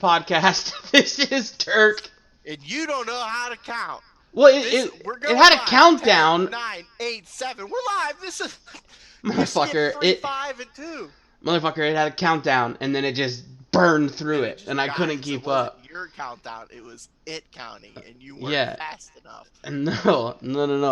Podcast. This is Turk. And you don't know how to count. Well, We're it going had a live. countdown. 10, 9, 8, 7. We're live. This is you see Motherfucker, it 3, 5, and 2. it had a countdown, and then it just burned through And it, just and I got couldn't it. So keep it wasn't up. your countdown. It was it counting, and you weren't Yeah. fast enough. No.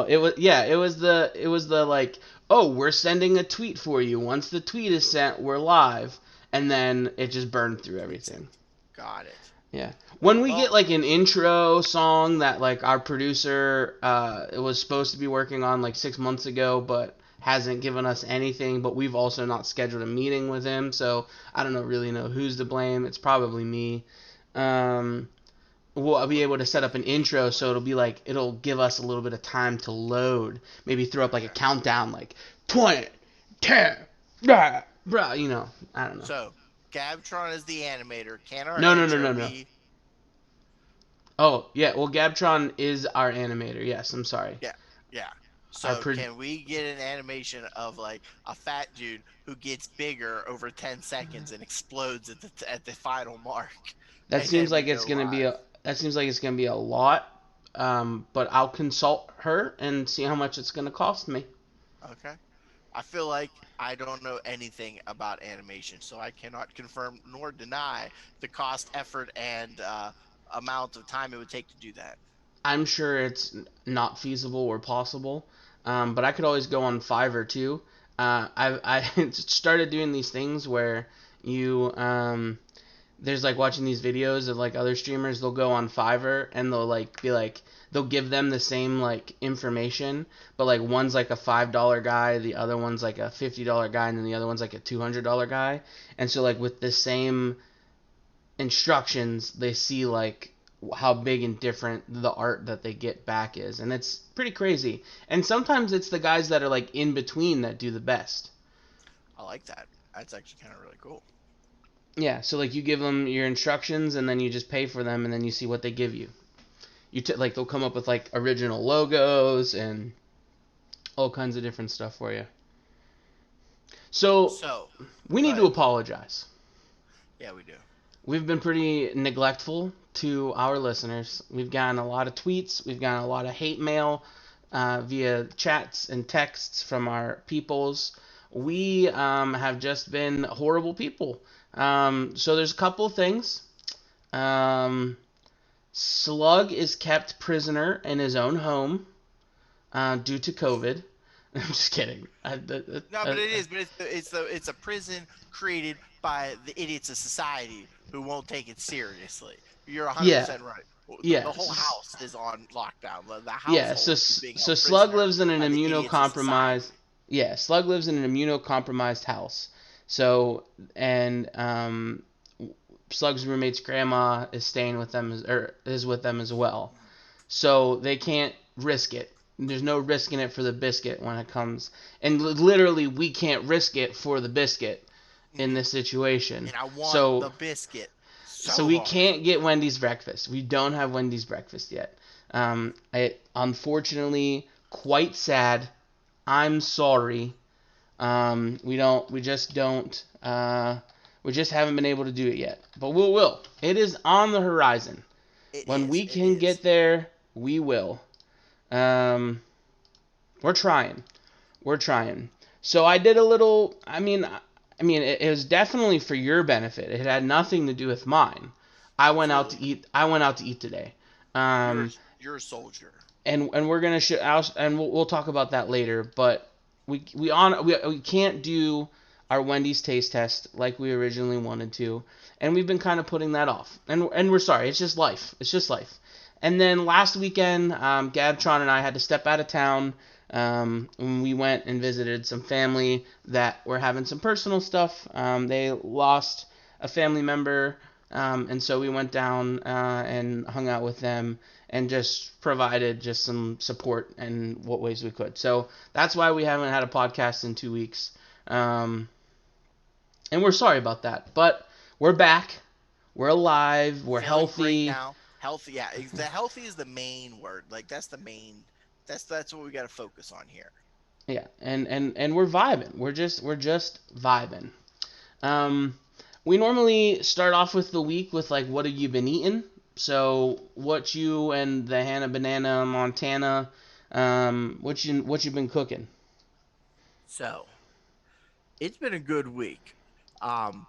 It was the like, oh, we're sending a tweet for you. Once the tweet is sent, we're live, and then it just burned through everything. Got it. Yeah. When we get like an intro song that like our producer it was supposed to be working on like 6 months ago, but hasn't given us anything, but we've also not scheduled a meeting with him, so I don't really know who's to blame. It's probably me. We'll be able to set up an intro, so it'll give us a little bit of time to load. Maybe throw up like a countdown, like 20, 10, blah, blah, I don't know. So, Gabtron is the animator. Can our No. intro be... Oh, yeah, well, Gabtron is our animator. Yes, I'm sorry. Yeah. So, can we get an animation of like a fat dude who gets bigger over 10 seconds and explodes at the final mark? That seems like it's gonna be a lot. But I'll consult her and see how much it's gonna cost me. Okay. I feel like I don't know anything about animation, so I cannot confirm nor deny the cost, effort, and amount of time it would take to do that. I'm sure it's not feasible or possible, but I could always go on Fiverr too. I started doing these things where you there's like watching these videos of like other streamers. They'll go on Fiverr and they'll like be like they'll give them the same like information, but like one's like a $5 guy, the other one's like a $50 guy, and then the other one's like a $200 guy. And so like with the same instructions, they see like how big and different the art that they get back is, and it's pretty crazy. And sometimes it's the guys that are like in between that do the best. I like that. That's actually kind of really cool. Yeah, so like you give them your instructions and then you just pay for them and then you see what they give you. Like they'll come up with like original logos and all kinds of different stuff for you. So we need to apologize. Yeah, we do. We've been pretty neglectful to our listeners. We've gotten a lot of tweets. We've gotten a lot of hate mail via chats and texts from our peoples. We have just been horrible people. So there's a couple of things. Slug is kept prisoner in his own home due to COVID. I'm just kidding. No, but it is. But it's a prison created by the idiots of society who won't take it seriously. You're 100% right. Yeah. The whole house is on lockdown. The house. Yeah. So Slug lives in an immunocompromised. Yeah. Slug lives in an immunocompromised house. So and Slug's roommate's grandma is staying with them is with them as well. So they can't risk it. There's no risking it for the biscuit when it comes. And literally, we can't risk it for the biscuit in this situation. And I want the biscuit. So we can't get Wendy's breakfast. We don't have Wendy's breakfast yet. Unfortunately, quite sad. I'm sorry. We just haven't been able to do it yet. But we will. It is on the horizon. When we can get there, we will. We're trying. So I did a little. I mean, it was definitely for your benefit. It had nothing to do with mine. I went out to eat today. You're a soldier. And we're gonna and we'll talk about that later. But we can't do our Wendy's taste test like we originally wanted to, and we've been kind of putting that off. And we're sorry. It's just life. And then last weekend, Gabtron and I had to step out of town. We went and visited some family that were having some personal stuff. They lost a family member, and so we went down and hung out with them and just provided just some support in what ways we could. So that's why we haven't had a podcast in 2 weeks. And we're sorry about that, but we're back. We're alive. We're healthy. Now. Healthy, yeah. The healthy is the main word. Like that's the main. That's what we got to focus on here. Yeah, and we're vibing. We're just vibing. we normally start off with the week with like what have you been eating. So what you and the Hannah Banana Montana, what you been cooking? So it's been a good week. Um,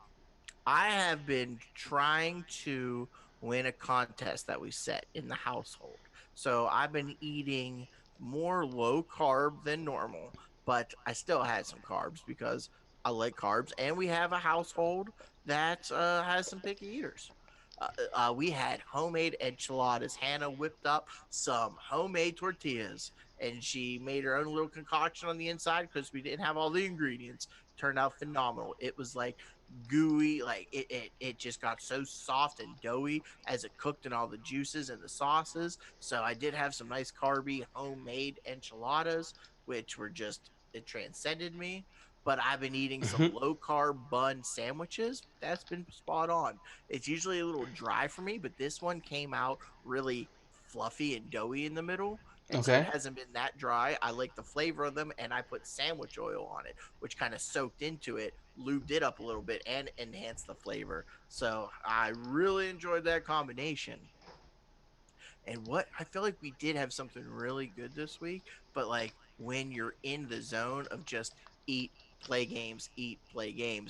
I have been trying to win a contest that we set in the household. So I've been eating more low carb than normal, but I still had some carbs because I like carbs, and we have a household that has some picky eaters. We had homemade enchiladas. Hannah whipped up some homemade tortillas, and she made her own little concoction on the inside because we didn't have all the ingredients. Turned out phenomenal. It was like gooey, like it just got so soft and doughy as it cooked in all the juices and the sauces. So I did have some nice carby homemade enchiladas, which were just, it transcended me. But I've been eating some Hmm. low carb bun sandwiches. That's been spot on. It's usually a little dry for me, but this one came out really fluffy and doughy in the middle. And so it Okay. hasn't been that dry. I like the flavor of them, and I put sandwich oil on it, which kind of soaked into it, lubed it up a little bit, and enhanced the flavor. So I really enjoyed that combination. And what I feel like we did have something really good this week, but like when you're in the zone of just eat, play games,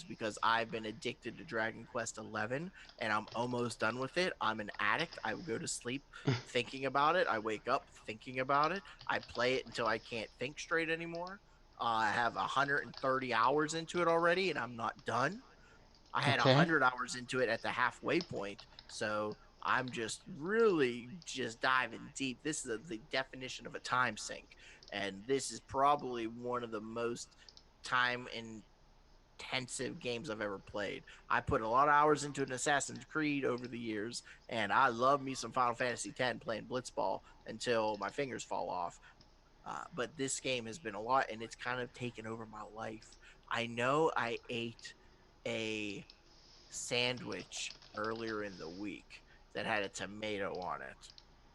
because I've been addicted to Dragon Quest 11 and I'm almost done with it. I'm an addict. I go to sleep thinking about it. I wake up thinking about it. I play it until I can't think straight anymore. I have 130 hours into it already and I'm not done. I had Okay. 100 hours into it at the halfway point. So I'm just really just diving deep. This is the definition of a time sink. And this is probably one of the most time intensive games I've ever played. I put a lot of hours into an Assassin's Creed over the years, and I love me some Final Fantasy X playing Blitzball until my fingers fall off. But this game has been a lot, and it's kind of taken over my life. I know I ate a sandwich earlier in the week that had a tomato on it.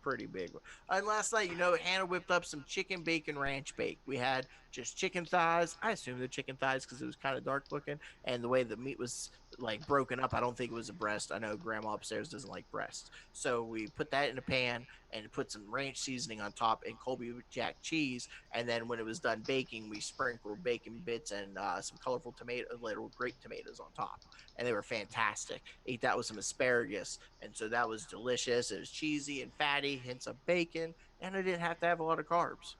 Pretty big one. And last night, Hannah whipped up some chicken bacon ranch bake. We had just chicken thighs. I assume they're chicken thighs because it was kind of dark looking. And the way the meat was like broken up, I don't think it was a breast. I know grandma upstairs doesn't like breasts. So we put that in a pan and put some ranch seasoning on top and Colby Jack cheese. And then when it was done baking, we sprinkled bacon bits and some colorful little grape tomatoes on top, and they were fantastic. Ate that with some asparagus, and so that was delicious. It was cheesy and fatty, hints of bacon, and I didn't have to have a lot of carbs.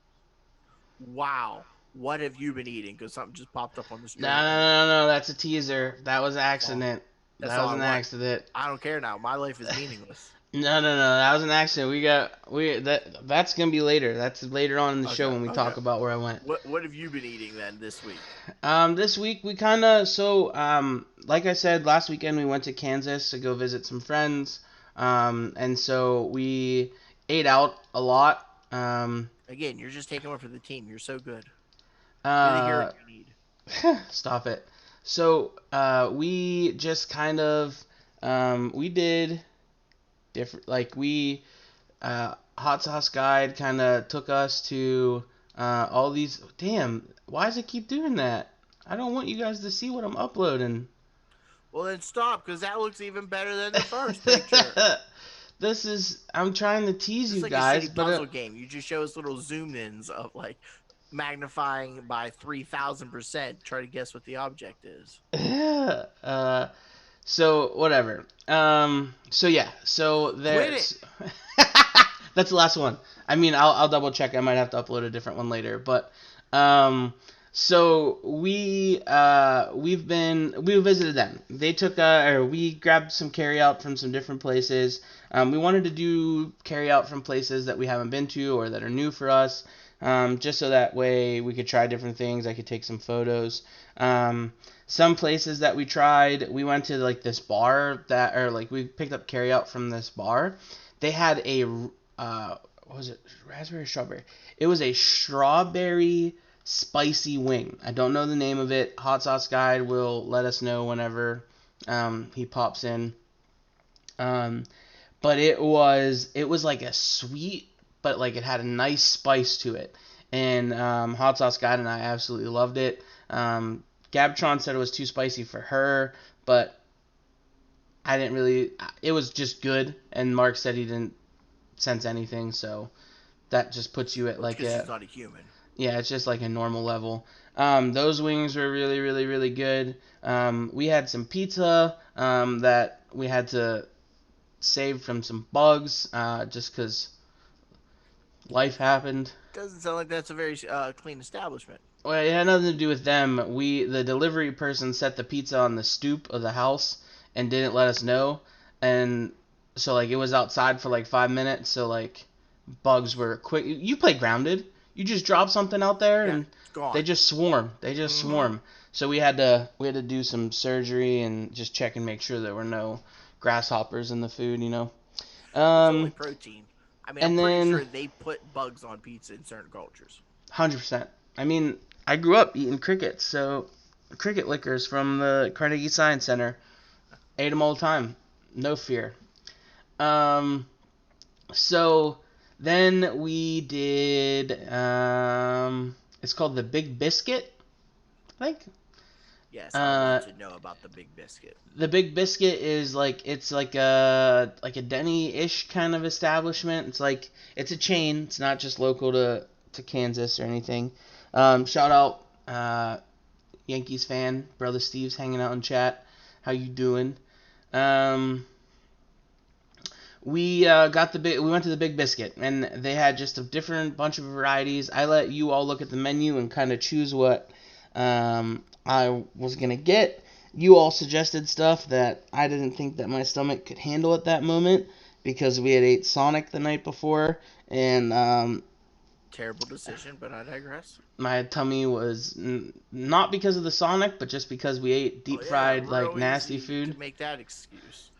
Wow, what have you been eating? Because something just popped up on the No, screen, no, and no, no, no. That's a teaser. That was an that's all. accident. That's That all was I an want. accident. I don't care now. My life is meaningless. No, no, no. That was an accident. That's gonna be later. That's later on in the show Okay, when we okay. talk about where I went. What have you been eating then this week? This week we like I said last weekend we went to Kansas to go visit some friends. And so we ate out a lot. Again, you're just taking one for the team. You're so good. You're the hero Uh, you need. Stop it. So we just kind of we did different like we Hot Sauce Guide kind of took us to all these. Damn, why does it keep doing that? I don't want you guys to see what I'm uploading. Well, then stop, because that looks even better than the first picture. I'm trying to tease This is you like a guys, shitty but puzzle game. You just show us little zoom ins of like magnifying by 3,000%. Try to guess what the object is. uh, so whatever. So yeah, so Quit it. there's that's the last one. I mean, I'll double check. I might have to upload a different one later, but um, so we visited them. They took or we grabbed some carry out from some different places. We wanted to do carry out from places that we haven't been to or that are new for us. Just so that way we could try different things. I could take some photos. Some places that we tried, we went to like this bar or like we picked up carry out from this bar. They had a what was it, raspberry or strawberry? It was a strawberry spicy wing. I don't know the name of it. Hot Sauce Guide will let us know whenever he pops in. Um, but it was like a sweet, but like it had a nice spice to it. And Hot Sauce Guide and I absolutely loved it. Gabtron said it was too spicy for her, but I didn't really. It was just good, and Mark said he didn't sense anything, so that just puts you at Well, it's like because he's not a human. yeah, it's just like a normal level. Those wings were really, really, really good. We had some pizza that we had to save from some bugs just because life happened. Doesn't sound like that's a very clean establishment. Well, it had nothing to do with them. The delivery person set the pizza on the stoop of the house and didn't let us know, and so like it was outside for like 5 minutes. So like bugs were quick. You play Grounded. You just drop something out there Yeah, and it's gone. they just swarm. Swarm. So we had to do some surgery and just check and make sure there were no grasshoppers in the food. It's only protein. I mean, I'm And pretty then sure they put bugs on pizza in certain cultures. 100%. I mean, I grew up eating crickets, so cricket lickers from the Carnegie Science Center. Ate them all the time. No fear. So then we did, it's called the Big Biscuit, I think. Yes, I want to know about the Big Biscuit. The Big Biscuit is it's like a Denny-ish kind of establishment. It's a chain. It's not just local to Kansas or anything. Shout out Yankees fan, brother Steve's hanging out in chat. How you doing? We went to the Big Biscuit, and they had just a different bunch of varieties. I let you all look at the menu and kind of choose what I was gonna get. You all suggested stuff that I didn't think that my stomach could handle at that moment because we had ate Sonic the night before, and Terrible decision, but I digress. my tummy was not because of the Sonic, but just because we ate deep fried like nasty food. To make that excuse.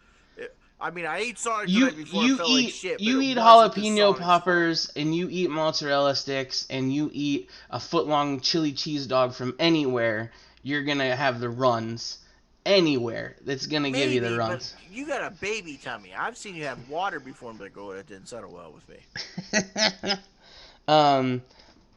I mean, I ate Sonic the You night before. you It felt eat like shit. you but eat it wasn't the jalapeno Sonic's poppers fault. and you eat mozzarella sticks and you eat a foot-long chili cheese dog from anywhere, you're gonna have the runs. Anywhere, that's gonna give you the Maybe, but runs. you got a baby tummy. I've seen you have water before and be like, oh, that didn't settle well with me.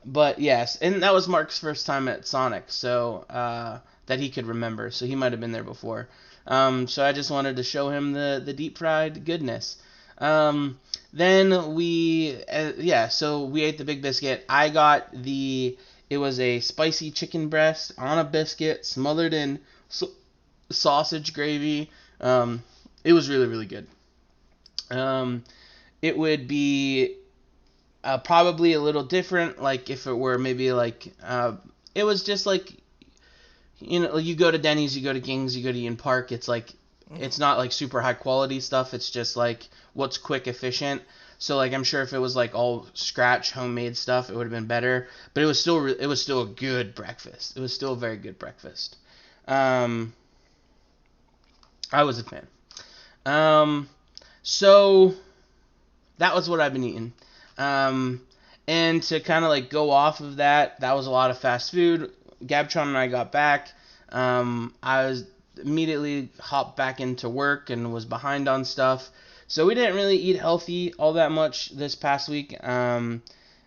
But yes, and that was Mark's first time at Sonic, so that he could remember. So he might have been there before. So I just wanted to show him the deep fried goodness. Then so we ate the Big Biscuit. I got it was a spicy chicken breast on a biscuit smothered in sausage gravy. It was really, really good. It would be probably a little different, like if it were maybe like it was just like you go to Denny's, you go to King's, you go to Ian Park. It's like it's not like super high quality stuff. It's just like what's quick, efficient. So like I'm sure if it was like all scratch homemade stuff, it would have been better. But it was still a good breakfast. It was still a very good breakfast. I was a fan. So that was what I've been eating. And to kind of like go off of that was a lot of fast food. Gabtron and I got back. I was immediately hopped back into work and was behind on stuff. So we didn't really eat healthy all that much this past week, or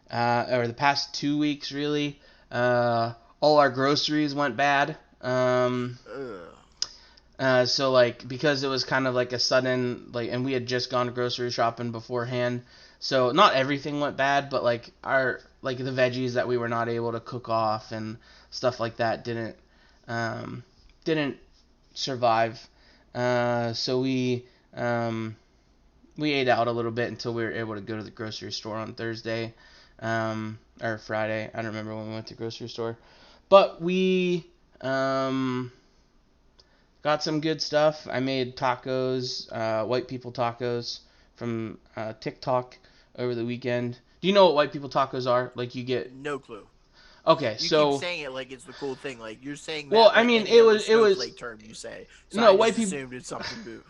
the past 2 weeks really. All our groceries went bad. So like because it was kind of like a sudden and we had just gone grocery shopping beforehand, so not everything went bad, but like the veggies that we were not able to cook off and stuff like that didn't survive. So we ate out a little bit until we were able to go to the grocery store on Thursday or Friday. I don't remember when we went to the grocery store, but we got some good stuff. I made tacos, white people tacos from TikTok over the weekend. Do you know what white people tacos are? Like you get no clue. Okay, you so keep saying it like it's the cool thing. Like you're saying that. Well, I mean, any it other was snowflake term you say. So no I white just people. assumed it's something new.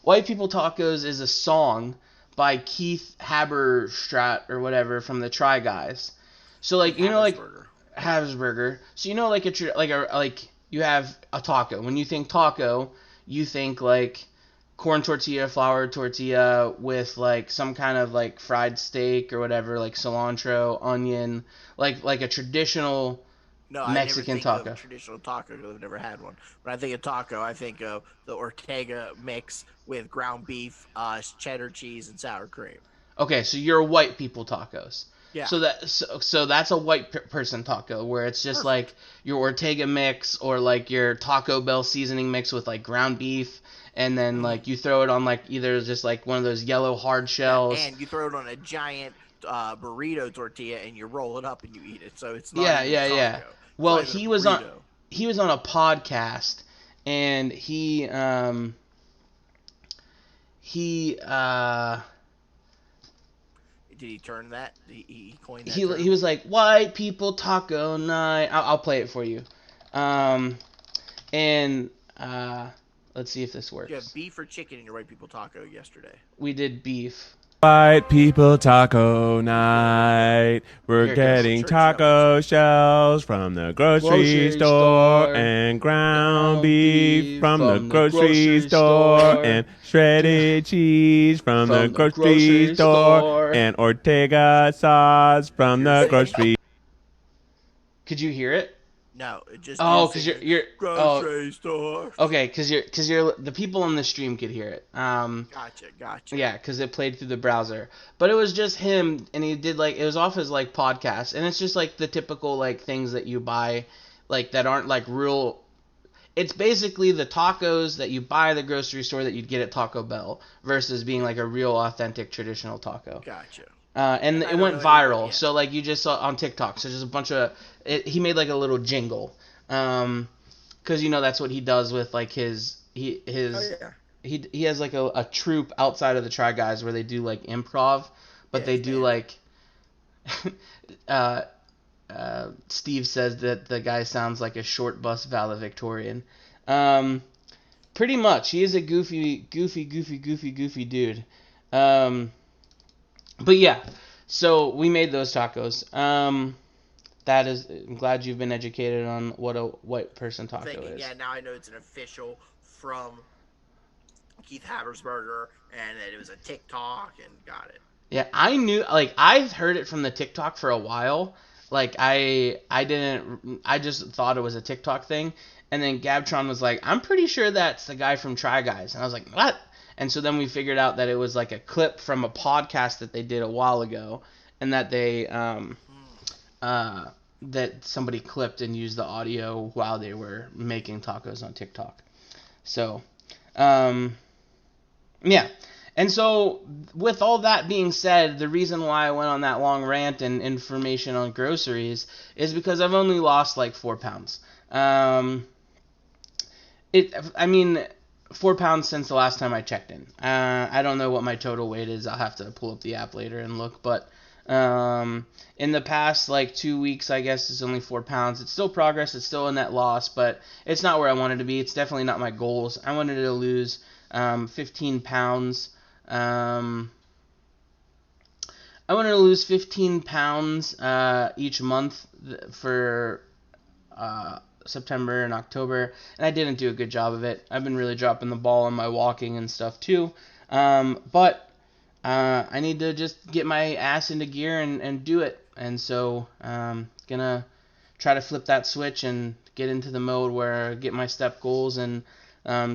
White People Tacos is a song by Keith Haberstrat or whatever from the Try Guys. So like Habsburger. So you have a taco. When you think taco, you think like corn tortilla, flour tortilla with like some kind of like fried steak or whatever, like cilantro, onion, like a traditional No, I never Mexican think of taco. traditional taco because I've never had one. When I think of taco, I think of the Ortega mix with ground beef, cheddar cheese, and sour cream. Okay, so you're white people tacos. Yeah, So that's a white person taco where it's just like perfect. your Ortega mix or like your Taco Bell seasoning mix with like ground beef, and then Mm. like you throw it on like either just like one of those yellow hard Yeah, shells. and you throw it on a giant burrito tortilla and you roll it up and you eat it. So it's not Yeah, even a yeah, yeah. taco. It's Well, not even a burrito. he was on a podcast, and he Did he turn that? He coined that he term? was like white people taco night. I'll play it for you. Okay. Um, and let's see if this Did you have works. beef or chicken in your white people taco yesterday? We did beef. White people taco night. We're Here it goes. getting Church numbers. taco shells from the grocery Grocery store store, and ground ground beef beef from the from the grocery grocery store store, and shredded cheese from the from the grocery grocery store store. and Ortega sauce from You're the singing? grocery. Could you hear it? No, it just you Oh, cause singing you're oh grocery store. okay, cause you're the people on the stream could hear it. Gotcha. Yeah, because it played through the browser. But it was just him, and he did like it was off his like podcast, and it's just like the typical like things that you buy, like that aren't like real. It's basically the tacos that you buy at the grocery store that you'd get at Taco Bell versus being like a real authentic traditional taco. Gotcha. And And I it don't went know anyone viral. yet. So like you just saw on TikTok. So just a bunch of he made like a little jingle. Because that's what he does with like Oh his yeah. he has like a troupe outside of the Try Guys where they do like improv, but Yeah, they his do band. like uh, Steve says that the guy sounds like a short bus valedictorian. Um, Pretty much, he is a goofy dude. Um, but yeah, so we made those tacos. I'm glad you've been educated on what a white person taco Thinking, is. yeah, now I know it's an official from Keith Habersberger and that it was a TikTok and got it. Yeah, I knew like I've heard it from the TikTok for a while. Like I didn't I just thought it was a TikTok thing, and then Gabtron was like, "I'm pretty sure that's the guy from Try Guys." And I was like, "What?" And so then we figured out that it was like a clip from a podcast that they did a while ago, and that they Hmm. uh that somebody clipped and used the audio while they were making tacos on TikTok. So, um yeah. And so, with all that being said, the reason why I went on that long rant and information on groceries is because I've only lost like 4 pounds. I mean, 4 pounds since the last time I checked in. I don't know what my total weight is. I'll have to pull up the app later and look. But in the past like 2 weeks, I guess it's only 4 pounds. It's still progress. It's still a net loss, but it's not where I wanted to be. It's definitely not my goals. I wanted to lose 15 pounds. Um, I wanted to lose 15 pounds each month for September and October, and I didn't do a good job of it. I've been really dropping the ball on my walking and stuff too. But I need to just get my ass into gear and do it. And so gonna try to flip that switch and get into the mode where I get my step goals and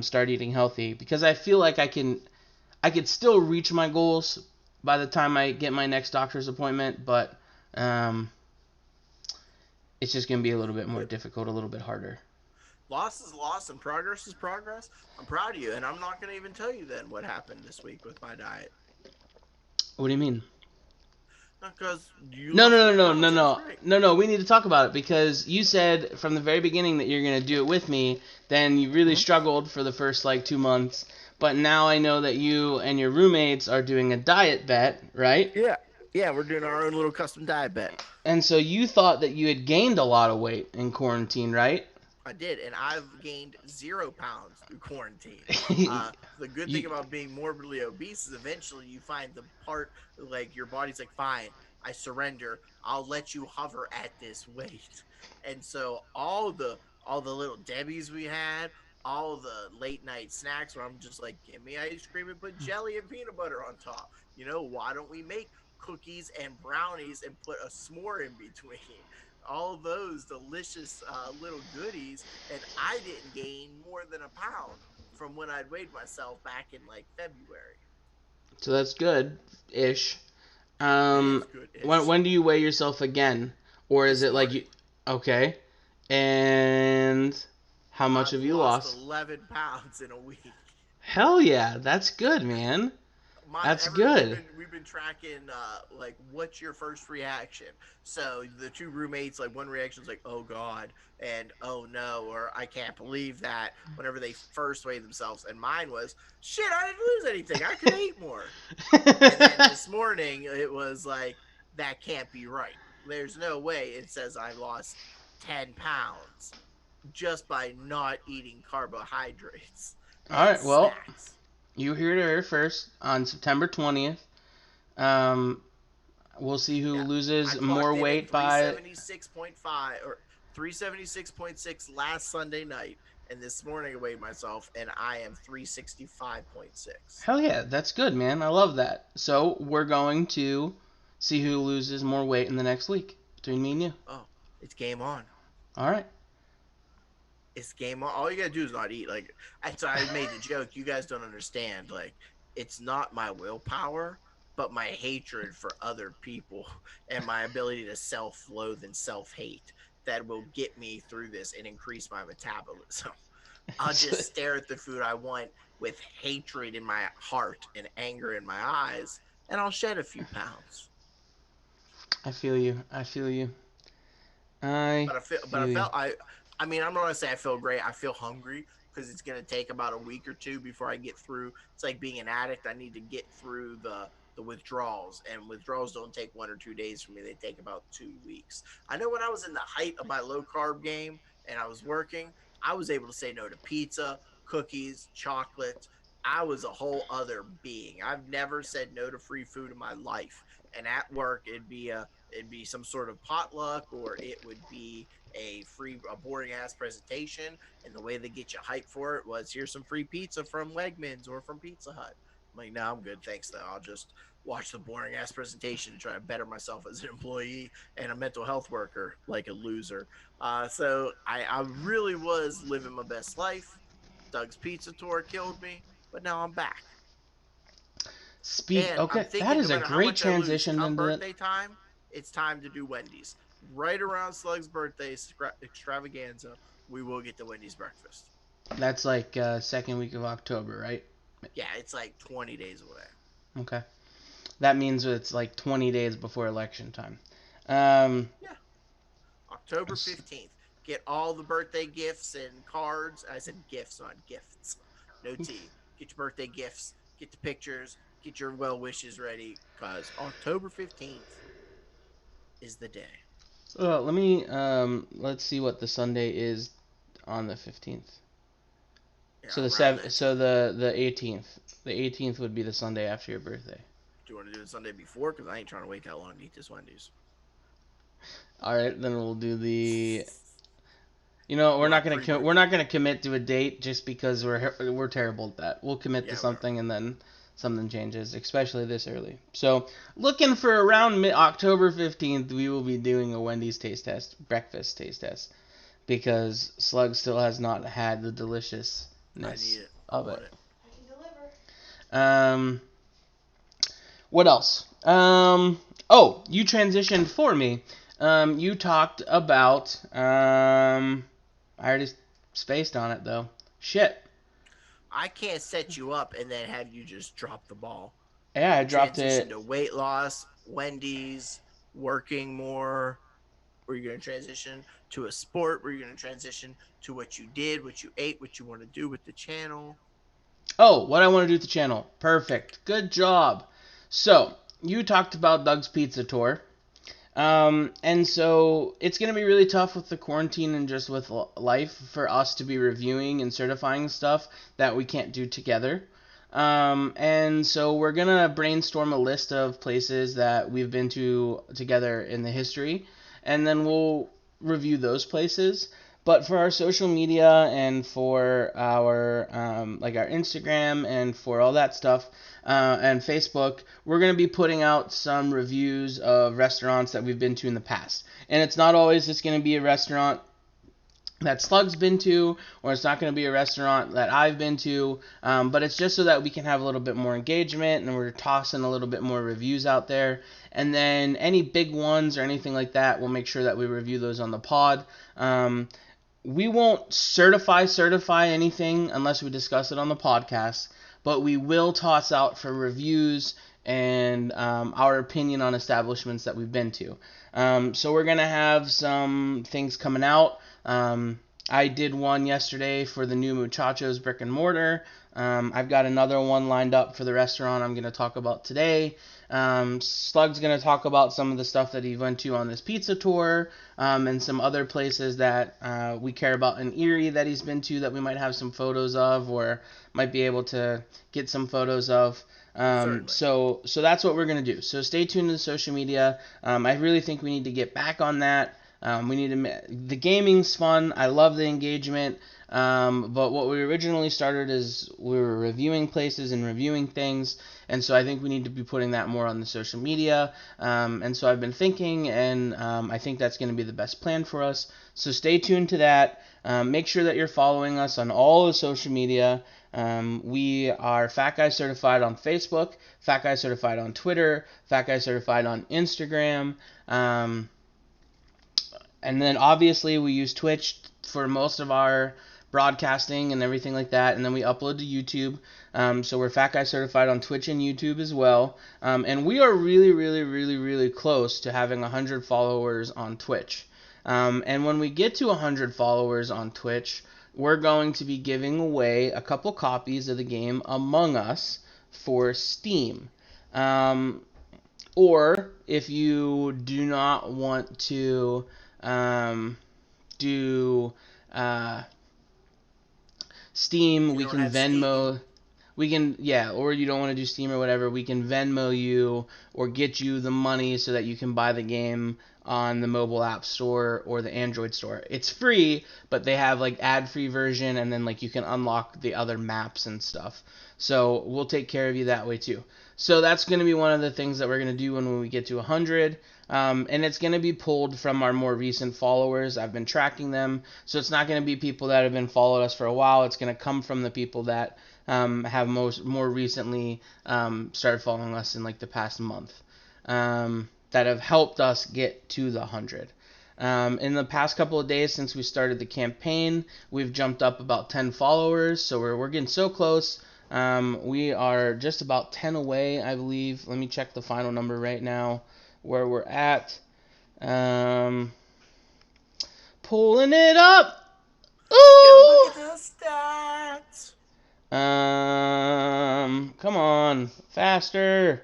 start eating healthy, because I feel like I could still reach my goals by the time I get my next doctor's appointment, but um, it's just gonna be a little bit more difficult, a little bit harder. Loss is loss and progress is progress. I'm proud of you, and I'm not going to even tell you then what happened this week with my diet. What do you mean? Because you No, lost no, no, 20 no, pounds. no, That's no, great. no, no. We need to talk about it because you said from the very beginning that you're gonna do it with me. Then you really Mhm. struggled for the first like 2 months, but now I know that you and your roommates are doing a diet bet, right? Yeah. Yeah, we're doing our own little custom diet bet. And so you thought that you had gained a lot of weight in quarantine, right? I did, and I've gained 0 pounds through quarantine. The good thing you, about being morbidly obese is eventually you find the part like your body's like, fine, I surrender. I'll let you hover at this weight. And so all the little Debbies we had, all the late night snacks where I'm just like, give me ice cream and put jelly and peanut butter on top. Why don't we make cookies and brownies and put a s'more in between? all of those delicious little goodies, and I didn't gain more than a pound from when I'd weighed myself back in like February. So that's good ish. It Um, is good-ish. when do you weigh yourself again, or is This it like you? morning, Okay, and how much I've have you lost lost? 11 pounds in a week. Hell yeah, that's good, man. That's We've good. been tracking like what's your first reaction. So the two roommates, like one reaction is like, oh god, and oh no, or I can't believe that, whenever they first weighed themselves, and mine was, shit, I didn't lose anything, I could have ate more. And then this morning it was like, that can't be right, there's no way it says I lost 10 pounds just by not eating carbohydrates All and right, well, snacks. you heard it here first on September 20th. Um, we'll see who Yeah. I loses more clocked in at weight by. 376.5 or 376.6 last Sunday night. And this morning I weighed myself and I am 365.6. Hell yeah, that's good, man. I love that. So we're going to see who loses more weight in the next week between me and you. Oh, it's game on. All right. It's game on. All you gotta do is not eat. Like, so I made the joke. You guys don't understand. Like, it's not my willpower, but my hatred for other people and my ability to self-loathe and self-hate that will get me through this and increase my metabolism. I'll just stare at the food I want with hatred in my heart and anger in my eyes, and I'll shed a few pounds. I feel you. I feel you. I But I feel you. felt I mean, I'm not gonna say I feel great. I feel hungry because it's gonna take about a week or two before I get through. It's like being an addict. I need to get through the withdrawals, and withdrawals don't take 1 or 2 days for me. They take about 2 weeks. I know when I was in the height of my low carb game and I was working, I was able to say no to pizza, cookies, chocolate. I was a whole other being. I've never said no to free food in my life. And at work, it'd be some sort of potluck, or it would be a boring ass presentation, and the way they get you hyped for it was, here's some free pizza from Wegmans or from Pizza Hut. I'm like, no, I'm good, thanks though. I'll just watch the boring ass presentation and try to better myself as an employee and a mental health worker like a loser. So I really was living my best life. Doug's Pizza Tour killed me, but now I'm back. And I'm Okay, that thinking, is no a matter how great much I lose, transition come into that. birthday time, it's time to do Wendy's. Right around Slug's birthday extravaganza, we will get the Wendy's breakfast. That's like second week of October, right? Yeah, it's like 20 days away. Okay. That means it's like 20 days before election time. Um, Yeah, October 15th. Get all the birthday gifts and cards. I said gifts, not gifts. No T. Get your birthday gifts, get the pictures, get your well wishes ready, because October 15th is the day. let's see what the Sunday is on the 15th. Yeah, So the around sev- that so time. the 18th. The 18th would be the Sunday after your birthday. Do you want to do it Sunday before? Because I ain't trying to wait that long to eat this Wendy's. All right, then we'll do the. You know, We'll have we're pre-birthday. not gonna commit to a date just because we're terrible at that. We'll commit to Yeah, we are. something and then something changes, especially this early. So, looking for around October 15th, we will be doing a Wendy's taste test, breakfast taste test, because Slug still has not had the I need deliciousness it. I of want it. it. Um, what else? Oh, you transitioned for me. You talked about I already spaced on it though. Shit. I can't set you up and then have you just drop the ball. Yeah, I You dropped transition it. to weight loss, Wendy's, working more. Where you're going to transition to a sport, where you're going to transition to what you did, what you ate, what you want to do with the channel. Oh, what I want to do with the channel. Perfect. Good job. So, you talked about Doug's Pizza Tour. And so it's going to be really tough with the quarantine and just with life for us to be reviewing and certifying stuff that we can't do together. And so we're going to brainstorm a list of places that we've been to together in the history, and then we'll review those places. But for our social media and for our like our Instagram and for all that stuff and Facebook, we're gonna be putting out some reviews of restaurants that we've been to in the past. And it's not always just gonna be a restaurant that Slug's been to, or it's not going to be a restaurant that I've been to, but it's just so that we can have a little bit more engagement, and we're tossing a little bit more reviews out there. And then any big ones or anything like that, we'll make sure that we review those on the pod. We won't certify anything unless we discuss it on the podcast, but we will toss out for reviews and our opinion on establishments that we've been to. So we're going to have some things coming out. I did one yesterday for the new Muchachos Brick and Mortar. I've got another one lined up for the restaurant I'm going to talk about today. Slug's going to talk about some of the stuff that he went to on this pizza tour, and some other places that we care about in Erie that he's been to that we might have some photos of or might be able to get some photos of. So that's what we're going to do. So stay tuned to the social media. I really think we need to get back on that. The gaming's fun. I love the engagement. But what we originally started is we were reviewing places and reviewing things. And so I think we need to be putting that more on the social media. And so I've been thinking, and I think that's going to be the best plan for us. So stay tuned to that. Make sure that you're following us on all the social media. We are Fat Guy Certified on Facebook, Fat Guy Certified on Twitter, Fat Guy Certified on Instagram. And then obviously we use Twitch for most of our broadcasting and everything like that. And then we upload to YouTube. So we're Fat Guy Certified on Twitch and YouTube as well. And we are really, really, really, really close to having 100 followers on Twitch. And when we get to 100 followers on Twitch, we're going to be giving away a couple copies of the game Among Us for Steam. Or if you do not want to do Steam, we can Venmo. Steam. We can, or you don't want to do Steam or whatever, we can Venmo you or get you the money so that you can buy the game on the mobile app store or the Android store. It's free, but they have like ad-free version, and then like you can unlock the other maps and stuff. So we'll take care of you that way too. So that's going to be one of the things that we're going to do when we get to 100. And it's going to be pulled from our more recent followers. I've been tracking them. So it's not going to be people that have been followed us for a while. It's going to come from the people that have more recently started following us in like the past month, that have helped us get to the 100. In the past couple of days since we started the campaign, we've jumped up about 10 followers. So we're getting so close. We are just about 10 away, I believe. Let me check the final number right now, where we're at. Pulling it up. Ooh! Look at the stats. Come on. Faster.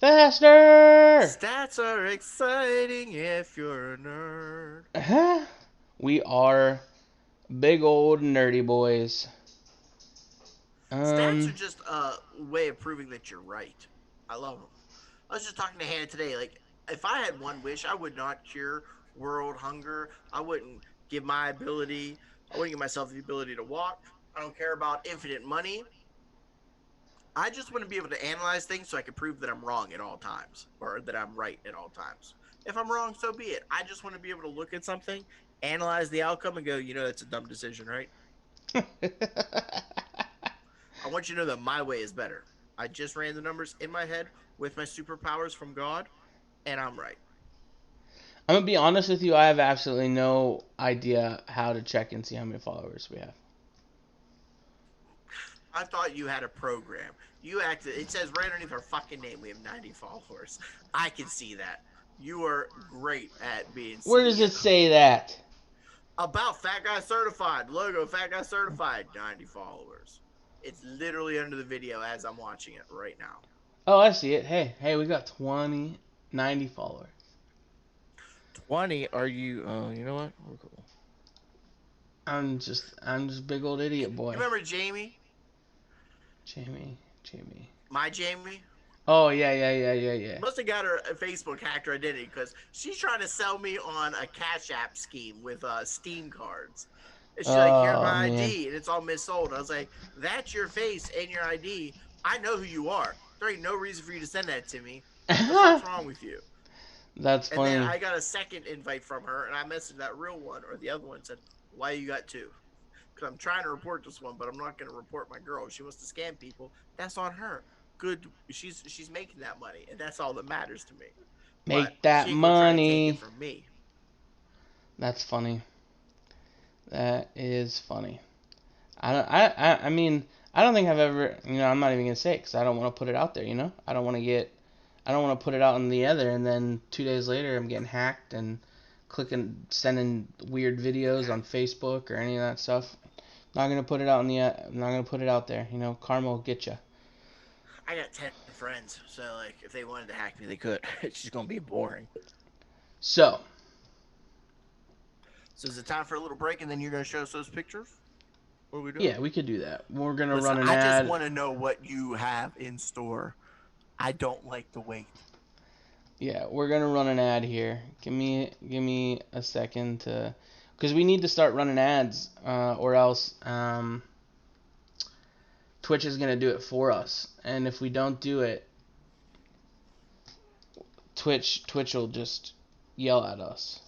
Stats are exciting if you're a nerd. We are big old nerdy boys. Stats are just a way of proving that you're right. I love them. I was just talking to Hannah today. Like, if I had one wish, I would not cure world hunger. I wouldn't give myself the ability to walk. I don't care about infinite money. I just want to be able to analyze things so I can prove that I'm wrong at all times, or that I'm right at all times. If I'm wrong, so be it. I just want to be able to look at something, analyze the outcome, and go, that's a dumb decision, right? I want you to know that my way is better. I just ran the numbers in my head with my superpowers from God, and I'm right. I'm going to be honest with you, I have absolutely no idea how to check and see how many followers we have. I thought you had a program. It says right underneath our fucking name we have 90 followers. I can see that. You are great at being Where does it say that? About Fat Guy Certified. Logo, Fat Guy Certified. 90 followers. It's literally under the video as I'm watching it right now. Oh, I see it. Hey, we got 90 followers. 20? Are you? Oh, you know what? We're cool. I'm just big old idiot boy. You remember Jamie? Jamie. My Jamie? Oh, yeah. Must have got her a Facebook hacked her identity because she's trying to sell me on a Cash App scheme with Steam cards. And she's like, here's Oh my man. ID, and it's all missold. I was like, that's your face and your ID. I know who you are. There ain't no reason for you to send that to me. What the fuck's wrong with you? That's And then funny. I got a second invite from her, and I messaged that real one or the other one and said, why you got two? Because I'm trying to report this one, but I'm not going to report my girl. If she wants to scam people, that's on her. Good. She's making that money, and that's all that matters to me. But Make that she ain't going to try to take it money. from me. That's funny. That is funny. I mean, I don't think I've ever, I'm not even gonna say it because I don't want to put it out there. I don't want to put it out in the ether, and then 2 days later I'm getting hacked and sending weird videos on Facebook or any of that stuff. Not gonna put it out I'm not gonna put it out there. Karma will get you. I got 10 friends, so like if they wanted to hack me, they could. It's just gonna be boring. So is it time for a little break, and then you're gonna show us those pictures? What are we doing? yeah, we could do that. We're gonna Listen, run an I ad. just want to know what you have in store. I don't like the wait. Yeah, we're gonna run an ad here. Give me a second because we need to start running ads, or else Twitch is gonna do it for us. And if we don't do it, Twitch will just yell at us.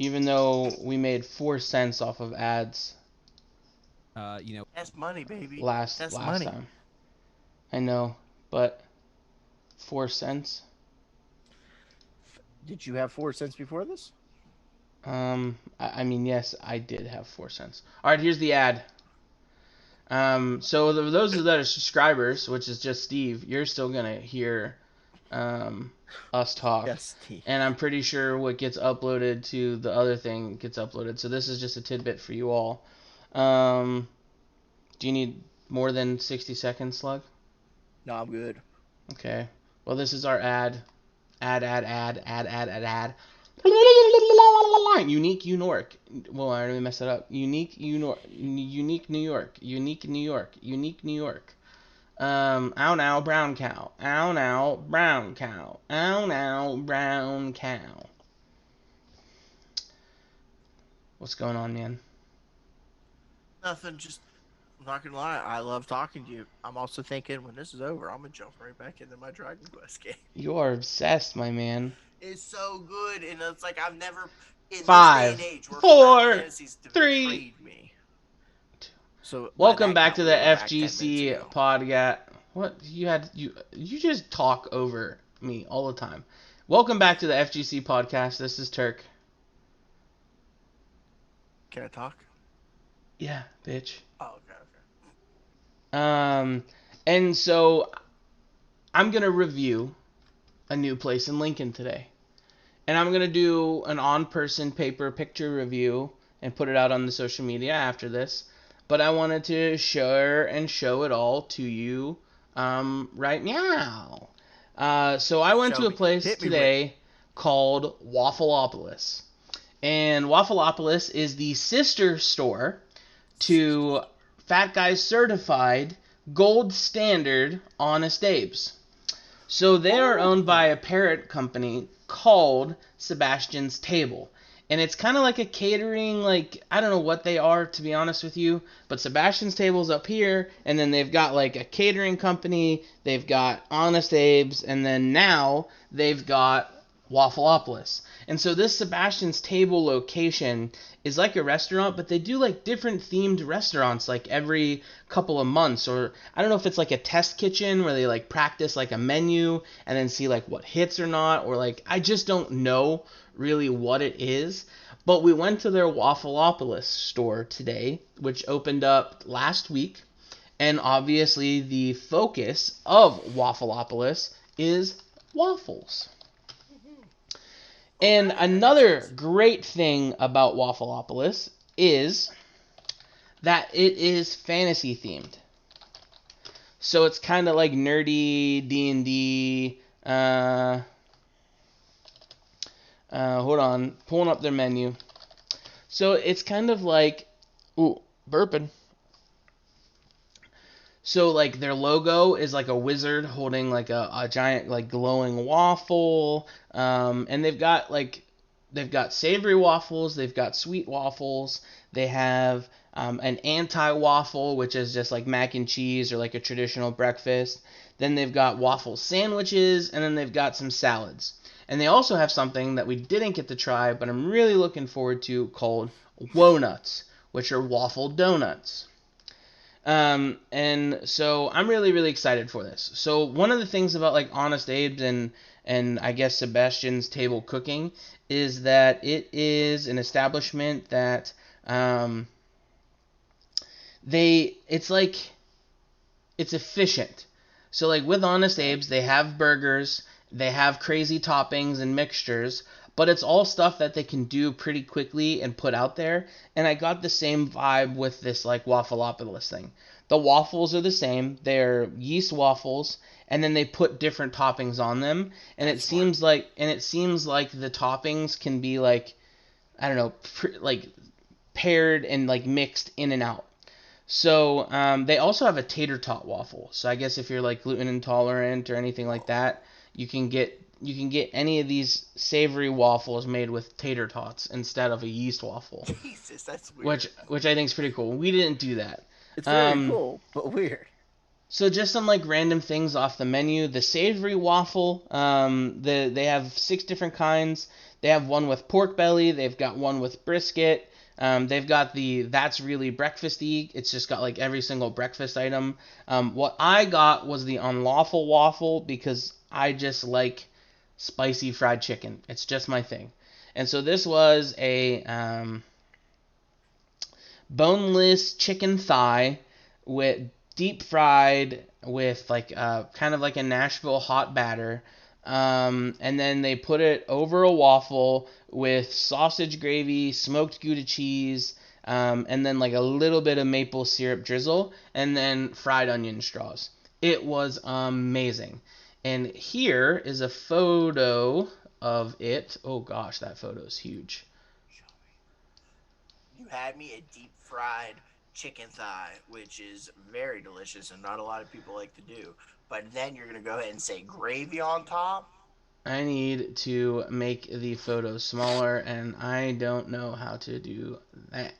Even though we made 4 cents off of ads. That's money, baby. Last money. time. I know, but 4 cents. Did you have 4 cents before this? I mean, yes, I did have 4 cents. All right, here's the ad. So those that are subscribers, which is just Steve, you're still gonna hear us talk. Yes, Steve. And I'm pretty sure what gets uploaded to the other thing gets uploaded. So this is just a tidbit for you all. Do you need more than 60 seconds, Slug? No, I'm good. Okay. Well, this is our ad. Ad. Unique New York. Well, I already messed it up. Unique New York. Ow now, brown cow. Ow now, brown cow. Ow now, brown cow. What's going on, man? Nothing, just, I'm not gonna lie, I love talking to you. I'm also thinking when this is over, I'm gonna jump right back into my Dragon Quest game. You are obsessed, my man. It's so good, and it's like I've never, in 5, this day and age, where 4, Final Fantasy's 3. betrayed me. So Welcome back to the FGC Podcast. What you just talk over me all the time. Welcome back to the FGC Podcast. This is Turk. Can I talk? Yeah, bitch. Oh, okay. And so I'm gonna review a new place in Lincoln today, and I'm gonna do an on-person paper picture review and put it out on the social media after this. But I wanted to share and show it all to you right now. So I went to a place today called Waffleopolis. And Waffleopolis is the sister store to Fat Guys Certified Gold Standard Honest Abe's. So they are owned by a parent company called Sebastian's Table. And it's kind of like a catering, I don't know what they are, to be honest with you. But Sebastian's Table's up here, and then they've got, a catering company. They've got Honest Abe's, and then now they've got Waffleopolis. And so this Sebastian's Table location is like a restaurant, but they do, different themed restaurants, every couple of months. Or I don't know if it's, a test kitchen where they, practice, a menu and then see, what hits or not. Or, I just don't know really what it is. But we went to their Waffleopolis store today, which opened up last week. And obviously the focus of Waffleopolis is waffles. And another great thing about Waffleopolis is that it is fantasy themed. So it's kind of like nerdy D&D. Hold on, pulling up their menu. So it's kind of like, burping. So their logo is a wizard holding a giant glowing waffle, and they've got they've got savory waffles, they've got sweet waffles, they have an anti-waffle, which is just like mac and cheese or like a traditional breakfast. Then they've got waffle sandwiches, and then they've got some salads. And they also have something that we didn't get to try, but I'm really looking forward to, called Wonuts, which are waffle donuts. And so I'm really, really excited for this. So one of the things about like Honest Abe's and I guess Sebastian's Table Cooking is that it is an establishment that it's efficient. So like with Honest Abe's, they have burgers, they have crazy toppings and mixtures, but it's all stuff that they can do pretty quickly and put out there. And I got the same vibe with this like Waffleopolis thing. The waffles are the same. They're yeast waffles, and then they put different toppings on them. And it seems like the toppings can be like, I don't know, like paired and like mixed in and out. So they also have a tater tot waffle. So I guess if you're like gluten intolerant or anything like that, you can get any of these savory waffles made with tater tots instead of a yeast waffle. Jesus, that's weird. Which I think is pretty cool. We didn't do that. It's very cool, but weird. So just some like random things off the menu. The savory waffle, they have 6 different kinds. They have one with pork belly. They've got one with brisket. They've got the That's Really Breakfasty. It's just got like every single breakfast item. What I got was the unlawful waffle because I just like spicy fried chicken. It's just my thing. And so this was a boneless chicken thigh with deep fried with like kind of like a Nashville hot batter. And then they put it over a waffle with sausage gravy, smoked Gouda cheese, and then like a little bit of maple syrup drizzle, and then fried onion straws. It was amazing. And here is a photo of it. Oh gosh, that photo is huge. You had me a deep fried chicken thigh, which is very delicious and not a lot of people like to do. But then you're going to go ahead and say gravy on top? I need to make the photo smaller, and I don't know how to do that.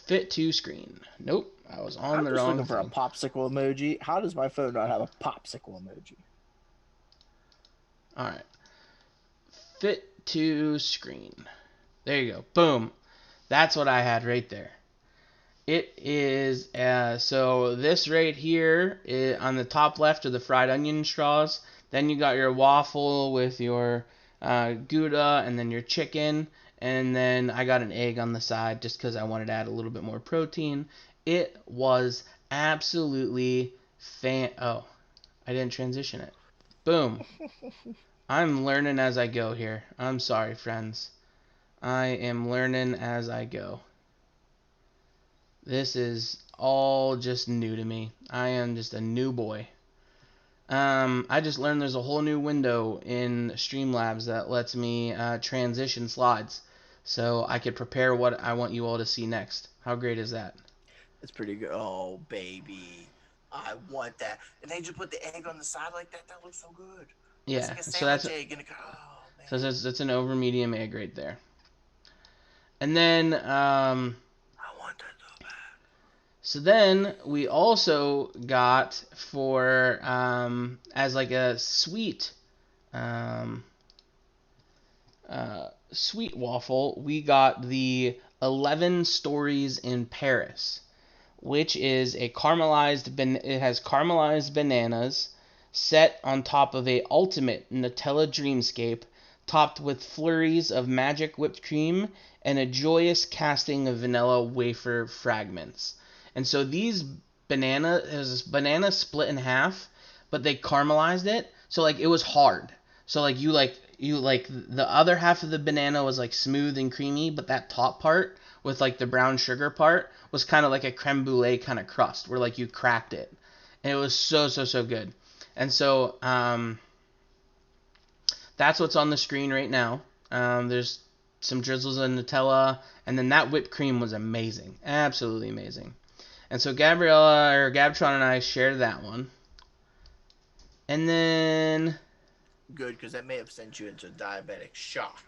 Fit to screen. Nope, I was on the wrong I'm just looking for a popsicle emoji. How does my phone not have a popsicle emoji? All right. Fit to screen. There you go. Boom. That's what I had right there. It is, so this right here on the top left are the fried onion straws. Then you got your waffle with your Gouda and then your chicken. And then I got an egg on the side just because I wanted to add a little bit more protein. It was absolutely oh, I didn't transition it. Boom. I'm learning as I go here. I'm sorry, friends. I am learning as I go. This is all just new to me. I am just a new boy. I just learned there's a whole new window in Streamlabs that lets me transition slides. So I could prepare what I want you all to see next. How great is that? It's pretty good. Oh, baby. I want that. And they just put the egg on the side like that. That looks so good. Yeah, it's like a so that's egg in a, oh, man. So that's an over medium egg right there. And then I want that so bad. So then we also got for as like a sweet sweet waffle, we got the 11 Stories in Paris, which is a it has caramelized bananas set on top of a ultimate Nutella dreamscape, topped with flurries of magic whipped cream and a joyous casting of vanilla wafer fragments. And so these banana split in half, but they caramelized it, so like it was hard. So like you the other half of the banana was like smooth and creamy, but that top part with like the brown sugar part was kind of like a creme brulee kind of crust where like you cracked it. And it was so good. And so that's what's on the screen right now. There's some drizzles of Nutella, and then that whipped cream was amazing. Absolutely amazing. And so Gabtron and I shared that one. And then Good, because that may have sent you into diabetic shock.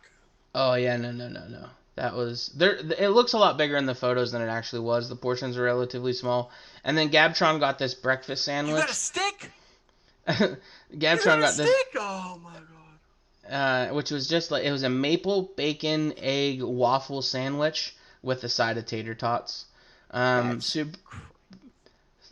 Oh yeah, no. That was there. It looks a lot bigger in the photos than it actually was. The portions are relatively small. And then Gabtron got this breakfast You got a sandwich. stick? Gabtron You got a got this, stick? Oh my god. which was just like it was a maple bacon egg waffle sandwich with a side of tater tots. That's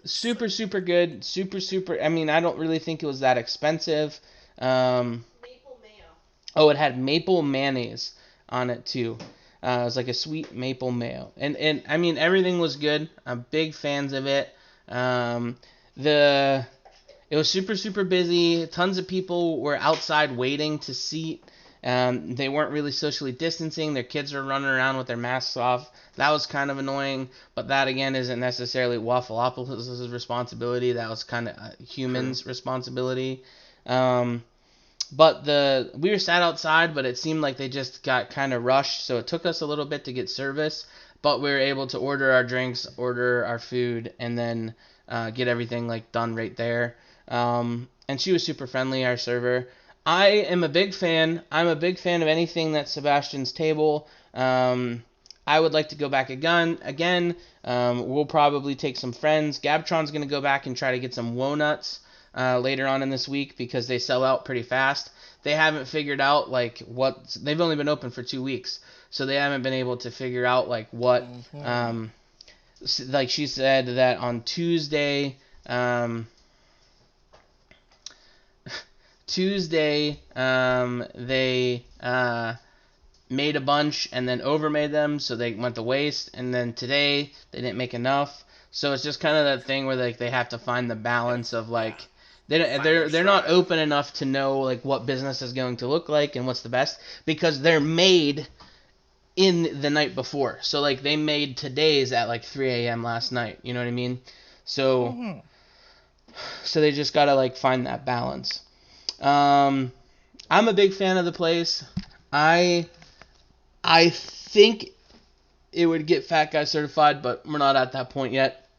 Super good. Super. I mean, I don't really think it was that expensive. Maple mayo. Oh, it had maple mayonnaise on it too. It was like a sweet maple mayo, and I mean everything was good. I'm big fans of it. The It was super busy. Tons of people were outside waiting to seat. They weren't really socially distancing. Their kids were running around with their masks off. That was kind of annoying, but that again isn't necessarily Waffleopolis' responsibility. That was kind of a human's responsibility. But we were sat outside, but it seemed like they just got kind of rushed, so it took us a little bit to get service. But we were able to order our drinks, order our food, and then get everything like done right there. And she was super friendly, our server. I am a big fan. I'm a big fan of anything that's Sebastian's Table. I would like to go back again. We'll probably take some friends. Gabtron's going to go back and try to get some Wonuts later on in this week because they sell out pretty fast. They haven't figured out like what they've only been open for 2 weeks, so they haven't been able to figure out like what. Like she said that on Tuesday. They made a bunch and then overmade them, so they went to waste. And then today they didn't make enough, so it's just kind of that thing where like they have to find the balance of like they're not open enough to know like what business is going to look like and what's the best because they're made in the night before. So like they made today's at like 3 a.m. last night. You know what I mean? So so they just gotta like find that balance. I'm a big fan of the place. I think it would get Fat Guy certified, but we're not at that point yet.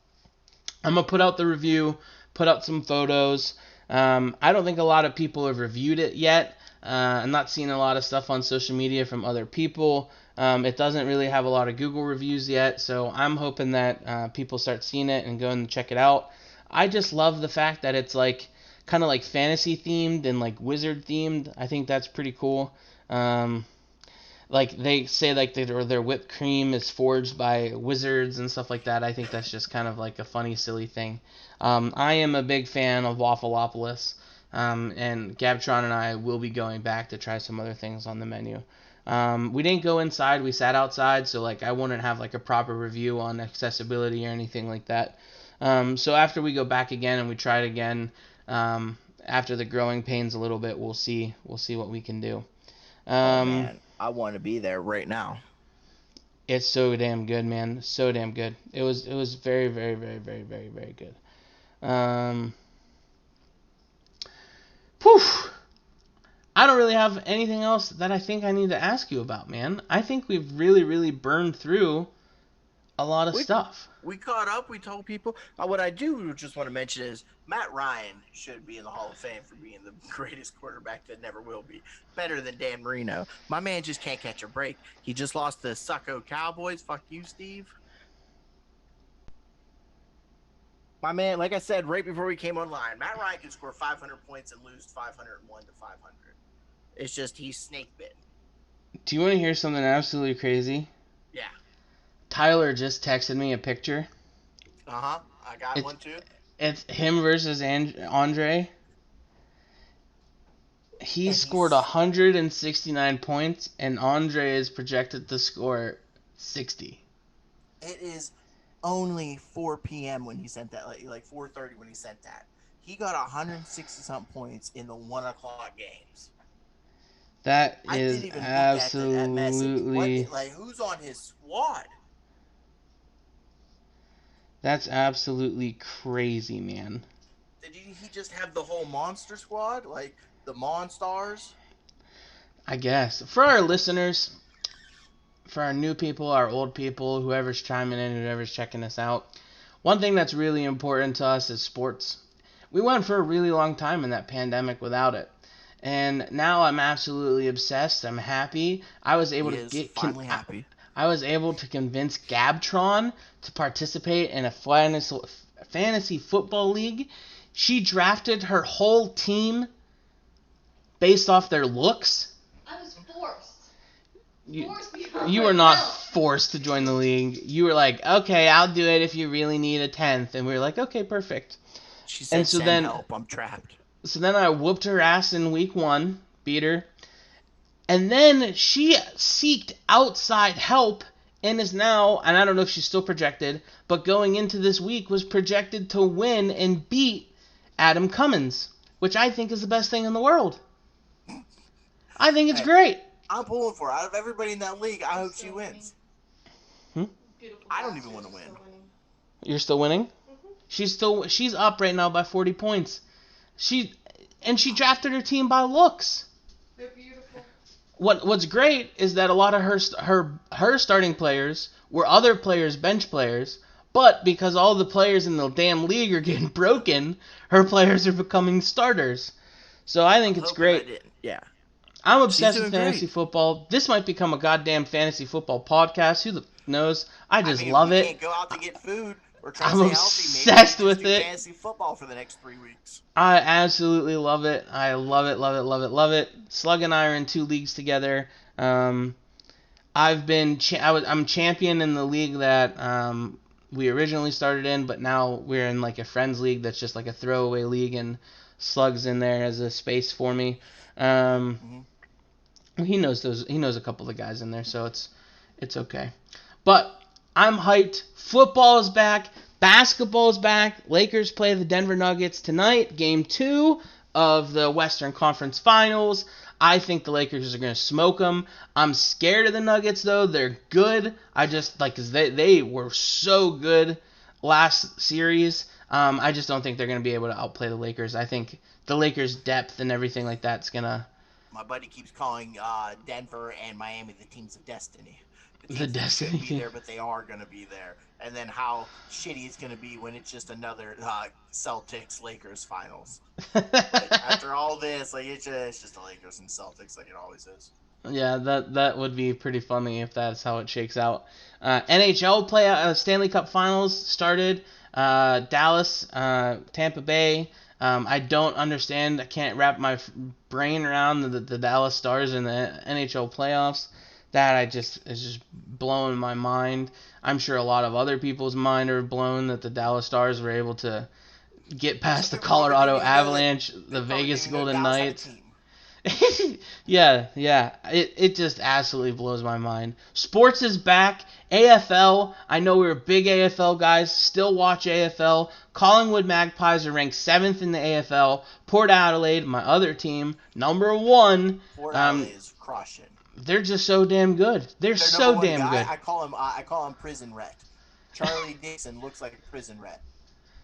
I'm gonna put out the review, put out some photos. I don't think a lot of people have reviewed it yet. I'm not seeing a lot of stuff on social media from other people. It doesn't really have a lot of Google reviews yet, so I'm hoping that people start seeing it and go and check it out. I just love the fact that it's like kind of like fantasy themed and like wizard themed. I think that's pretty cool. Like they say like their whipped cream is forged by wizards and stuff like that. I think that's just kind of like a funny, silly thing. I am a big fan of Waffleopolis, and Gabtron and I will be going back to try some other things on the menu. We didn't go inside, we sat outside, so like I wouldn't have like a proper review on accessibility or anything like that. So after we go back again and we try it again, after the growing pains a little bit, we'll see what we can do. Oh man, I want to be there right now. It's so damn good, man. So damn good. It was very good. Poof. I don't really have anything else that I think I need to ask you about, man. I think we've really burned through a lot of stuff. We caught up. We told people. What I do just want to mention is Matt Ryan should be in the Hall of Fame for being the greatest quarterback that never will be. Better than Dan Marino. My man just can't catch a break. He just lost to the Succo Cowboys. Fuck you, Steve. My man, like I said right before we came online, Matt Ryan can score 500 points and lose 501 to 500. It's just he's snake bitten. Do you want to hear something absolutely crazy? Yeah. Tyler just texted me a picture. I got one too. It's him versus Andre. He scored 169 points, and Andre is projected to score 60. It is only 4 p.m. when he sent that, like 4:30 when he sent that. He got 160-something points in the 1 o'clock games. That I is didn't even absolutely... look at that message. Like, who's on his squad? That's absolutely crazy, man. Did he just have the whole monster squad? Like, the Monstars? I guess. For our listeners, for our new people, our old people, whoever's chiming in, whoever's checking us out, one thing that's really important to us is sports. We went for a really long time in that pandemic without it. And now I'm absolutely obsessed. I'm happy. I was able He to is get finally happy. I was able to convince Gabtron to participate in a fantasy football league. She drafted her whole team based off their looks. I was forced. You were not forced to join the league. You were like, okay, I'll do it if you really need a 10th. And we were like, okay, perfect. She said, And so send then- help, I'm trapped. So then I whooped her ass in week 1, beat her. And then she seeked outside help and is now, and I don't know if she's still projected, but going into this week was projected to win and beat Adam Cummins, which I think is the best thing in the world. I think it's great. I'm pulling for her. Out of everybody in that league, I hope she wins. Beautiful I don't even bastard, want to win. still winning. You're still winning? She's up right now by 40 points. She drafted her team by looks. They're beautiful. What's great is that a lot of her starting players were other players' bench players, but because all the players in the damn league are getting broken, her players are becoming starters. So I think it's Hoping great. I didn't. Yeah. I'm obsessed doing with fantasy great. football. This might become a goddamn fantasy football podcast. Who the knows? I just mean, love if we it. can't go out to get food. We're trying I'm to stay healthy. Maybe obsessed we with just do it. fantasy football for the next 3 weeks. I absolutely love it. I love it, love it, love it, love it. Slug and I are in 2 leagues together. I'm champion in the league that we originally started in, but now we're in like a friends league that's just like a throwaway league, and Slug's in there as a space for me. He knows a couple of guys in there, so it's okay. But I'm hyped. Football is back. Basketball is back. Lakers play the Denver Nuggets tonight. Game 2 of the Western Conference Finals. I think the Lakers are going to smoke them. I'm scared of the Nuggets, though. They're good. I just, because they were so good last series. I just don't think they're going to be able to outplay the Lakers. I think the Lakers' depth and everything like that's going to... My buddy keeps calling Denver and Miami the teams of destiny. The teams that destiny shouldn't be team. there, but they are going to be there. And then how shitty it's going to be when it's just another Celtics-Lakers finals. After all this, it's just the Lakers and Celtics like it always is. Yeah, that would be pretty funny if that's how it shakes out. NHL Stanley Cup Finals started. Dallas, Tampa Bay. I don't understand. I can't wrap my brain around the Dallas Stars in the NHL playoffs. That is just blowing my mind. I'm sure a lot of other people's mind are blown that the Dallas Stars were able to get past the Colorado Avalanche, the Vegas Golden Knights. Yeah. It just absolutely blows my mind. Sports is back. AFL. I know we were big AFL guys. Still watch AFL. Collingwood Magpies are ranked 7th in the AFL. Port Adelaide, my other team, number 1. Port Adelaide is crushing. They're just so damn good. They're so damn guy, good. I call him Prison Ret. Charlie Dixon looks like a prison rat.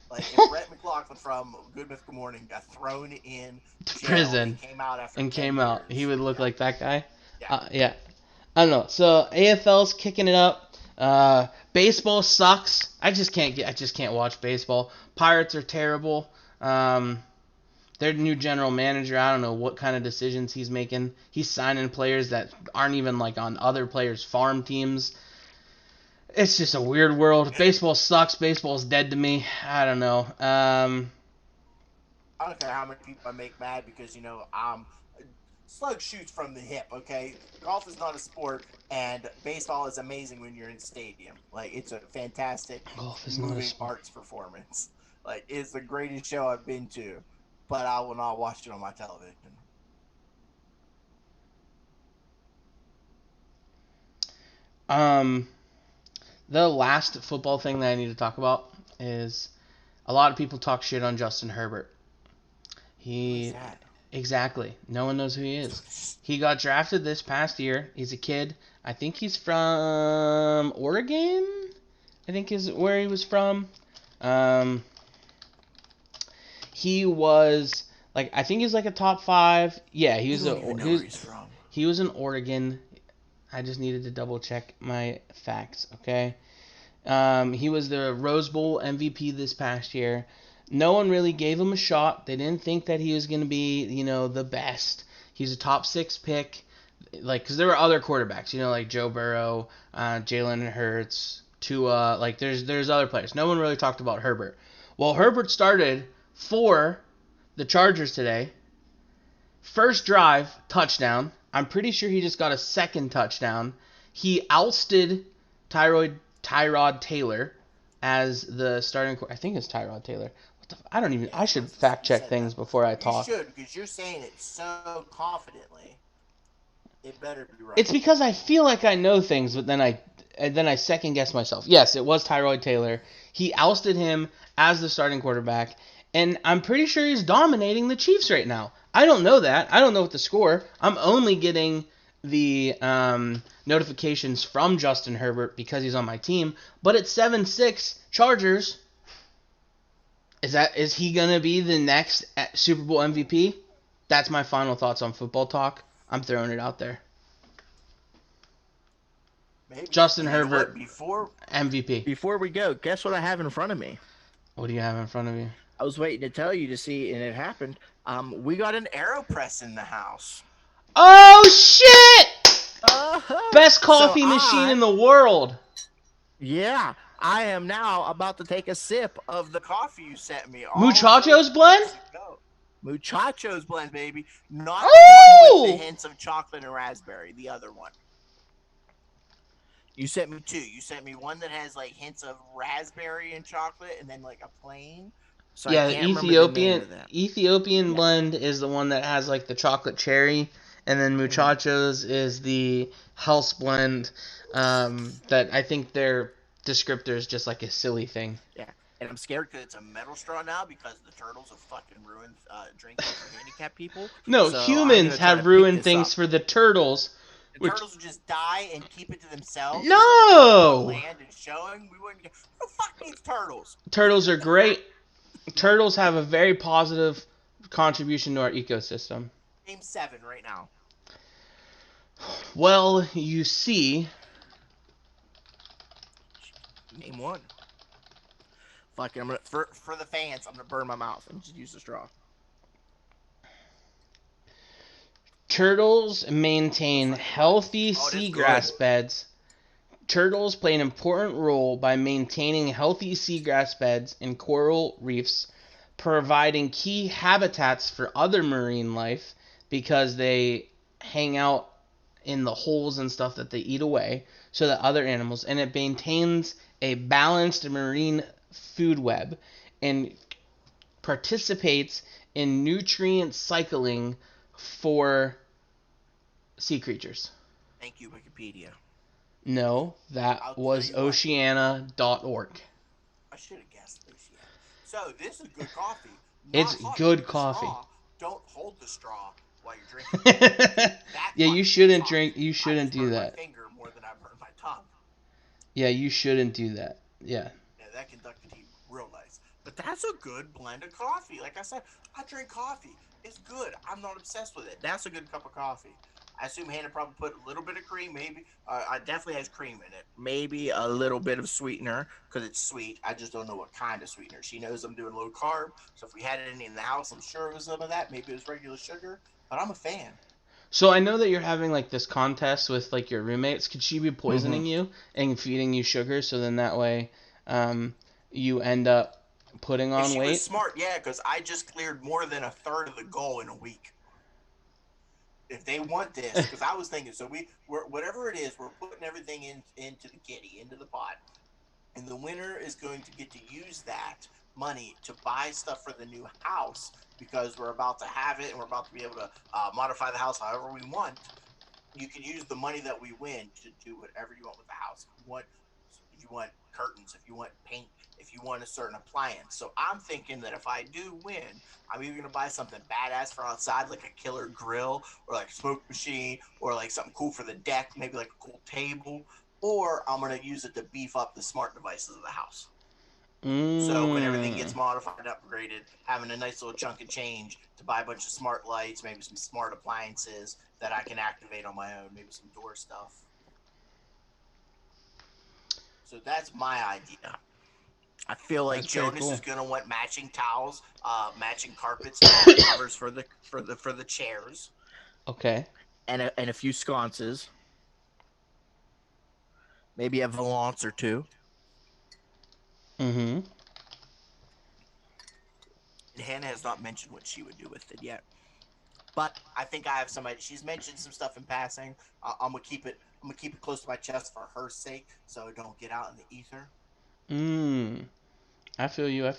Like if Rhett McLaughlin from Good Mythical Morning got thrown in jail prison and came out after and 10 came out, years. he would look like that guy. Yeah. I don't know. So AFL's kicking it up. Baseball sucks. I just can't watch baseball. Pirates are terrible. Their new general manager, I don't know what kind of decisions he's making. He's signing players that aren't even on other players' farm teams. It's just a weird world. Baseball sucks. Baseball's dead to me. I don't know. I don't care how many people I make mad because, Slug shoots from the hip, okay? Golf is not a sport, and baseball is amazing when you're in stadium. It's a fantastic moving arts performance. It's the greatest show I've been to, but I will not watch it on my television. The last football thing that I need to talk about is a lot of people talk shit on Justin Herbert. Who's that? Exactly. No one knows who he is. He got drafted this past year. He's a kid. I think he's from Oregon. I think is where he was from. He was I think he's a top 5. Yeah, he was he was in Oregon. I just needed to double check my facts, okay? He was the Rose Bowl MVP this past year. No one really gave him a shot. They didn't think that he was going to be, the best. He's a top 6 pick. Because there were other quarterbacks, like Joe Burrow, Jalen Hurts, Tua. There's other players. No one really talked about Herbert. Well, Herbert started for the Chargers today. First drive, touchdown. I'm pretty sure he just got a second touchdown. He ousted Tyrod Taylor as the starting. I think it's Tyrod Taylor. I don't even. I should fact check things before I talk. You should, because you're saying it so confidently. It better be right. It's because I feel like I know things, but then I second guess myself. Yes, it was Tyrod Taylor. He ousted him as the starting quarterback, and I'm pretty sure he's dominating the Chiefs right now. I don't know that. I don't know what the score. I'm only getting the notifications from Justin Herbert because he's on my team. But it's 7-6 Chargers. Is he gonna be the next Super Bowl MVP? That's my final thoughts on football talk. I'm throwing it out there. Maybe. Justin Herbert, MVP. Before we go, guess what I have in front of me? What do you have in front of you? I was waiting to tell you to see, and it happened. We got an AeroPress in the house. Oh shit! Uh-huh. Best coffee machine in the world. Yeah, I am now about to take a sip Of the coffee you sent me. Muchachos blend? Muchachos blend, baby. Not the one with the hints of chocolate and raspberry. The other one. You sent me 2. You sent me one that has like hints of raspberry and chocolate, and then like a plain. So Yeah, I can't remember the name of that. Ethiopian blend is the one that has like the chocolate cherry, and then Muchachos is the house blend. That I think their descriptor is just like a silly thing. Yeah, and I'm scared because it's a metal straw now because the turtles have fucking ruined drinking for handicapped people. No, So humans have ruined things for the turtles. The turtles would just die and keep it to themselves. No! Land and showing, we wouldn't get. Who the fuck needs turtles? Turtles are great. Turtles have a very positive contribution to our ecosystem. Name 7 right now. Well, you see. Name 1. Fuck it, I'm gonna for the fans. I'm gonna burn my mouth and just use the straw. Turtles maintain healthy seagrass beds. Turtles play an important role by maintaining healthy seagrass beds and coral reefs, providing key habitats for other marine life because they hang out in the holes and stuff that they eat away so that other animals, and it maintains a balanced marine food web and participates in nutrient cycling for sea creatures. Thank you, Wikipedia. No, that was oceana.org. I should have guessed Oceana. So, this is good coffee. It's good coffee. Don't hold the straw while you're drinking. Yeah, you shouldn't drink. You shouldn't do that. My finger more than I burned my tongue. Yeah, you shouldn't do that. Yeah. Yeah, that conducted heat real nice. But that's a good blend of coffee. Like I said, I drink coffee. It's good. I'm not obsessed with it. That's a good cup of coffee. I assume Hannah probably put a little bit of cream, maybe. It definitely has cream in it. Maybe a little bit of sweetener, because it's sweet. I just don't know what kind of sweetener. She knows I'm doing low carb, so if we had any in the house, I'm sure it was some of that. Maybe it was regular sugar, but I'm a fan. So I know that you're having like this contest with like your roommates. Could she be poisoning you and feeding you sugar, so then that way you end up putting on weight? She was smart, yeah, because I just cleared more than a third of the goal in a week. If they want this, because I was thinking, so we're whatever it is, we're putting everything into the kitty, into the pot, and the winner is going to get to use that money to buy stuff for the new house because we're about to have it and we're about to be able to modify the house however we want. You can use the money that we win to do whatever you want with the house. If you want curtains, if you want paint, if you want a certain appliance. So I'm thinking that if I do win, I'm either going to buy something badass for outside, like a killer grill or like a smoke machine or like something cool for the deck, maybe like a cool table, or I'm going to use it to beef up the smart devices of the house. So when everything gets modified and upgraded, having a nice little chunk of change to buy a bunch of smart lights, maybe some smart appliances that I can activate on my own, maybe some door stuff. So that's my idea. I feel like That's pretty Jonas cool. is gonna want matching towels, matching carpets, and covers for the chairs, Okay. and a few sconces. Maybe a valance or two. Mm-hmm. And Hannah has not mentioned what she would do with it yet. But I think I have some idea. She's mentioned some stuff in passing. I'm gonna keep it close to my chest for her sake, so it don't get out in the ether. I feel you.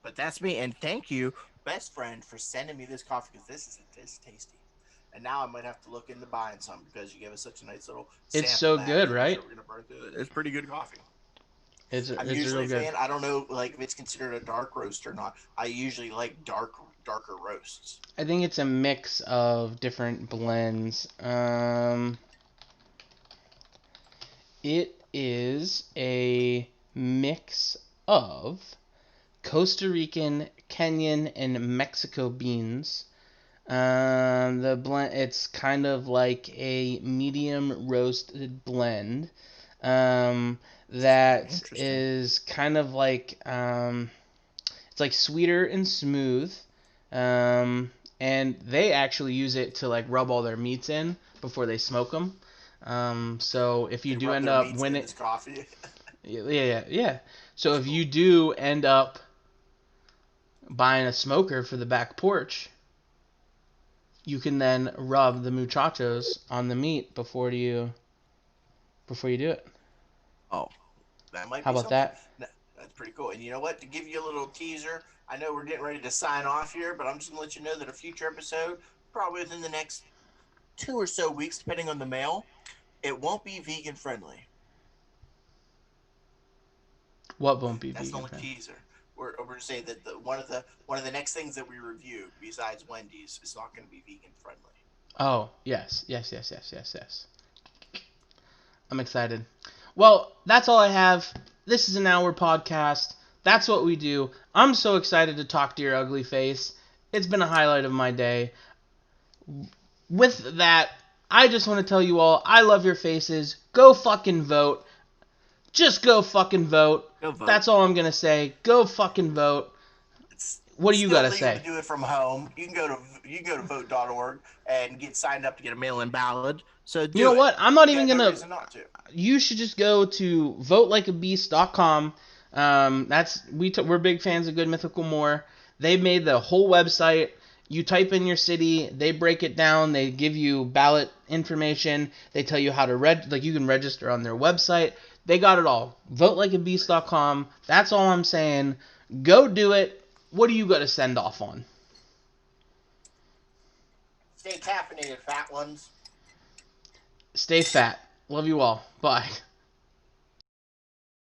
But that's me, and thank you, best friend, for sending me this coffee because this is tasty. And now I might have to look into buying some because you gave us such a nice little sample. It's so bag good, that I'm right? sure we're gonna burn through it. It's pretty good coffee. It's I'm it's usually real a good. fan. I don't know, like if it's considered a dark roast or not. I usually like darker roasts. I think it's a mix of different blends. It is a mix of Costa Rican, Kenyan, and Mexico beans. The blend, it's kind of like a medium roasted blend. That Interesting. is kind of like it's like sweeter and smooth. And they actually use it to like rub all their meats in before they smoke them. So if you They do rub end their up meats when in it, this coffee. yeah. So if you do end up buying a smoker for the back porch, you can then rub the muchachos on the meat before you do it. Oh, that might How be about something. that? That's pretty cool. And you know what? To give you a little teaser, I know we're getting ready to sign off here, but I'm just gonna let you know that a future episode, probably within the next 2 or so weeks, depending on the mail, it won't be vegan friendly. What won't be That's the vegan only friendly? teaser. We're going to say that one of the next things that we review, besides Wendy's, is not going to be vegan friendly. Oh, yes. I'm excited. Well, that's all I have. This is an hour podcast. That's what we do. I'm so excited to talk to your ugly face. It's been a highlight of my day. With that, I just want to tell you all, I love your faces. Go fucking vote. Just go fucking vote. Go vote. That's all I'm going to say. Go fucking vote. It's What do you still got to legal say? to do it from home. You can go to vote.org and get signed up to get a mail-in ballot. So do You know it. what? I'm not You even got going no to... reason not to. You should just go to votelikeabeast.com. We're big fans of Good Mythical More. They made the whole website. You type in your city, they break it down, they give you ballot information, they tell you how to you can register on their website. They got it all. Votelikeabeast.com. That's all I'm saying. Go do it. What do you got to send off on? Stay caffeinated, fat ones. Stay fat. Love you all. Bye.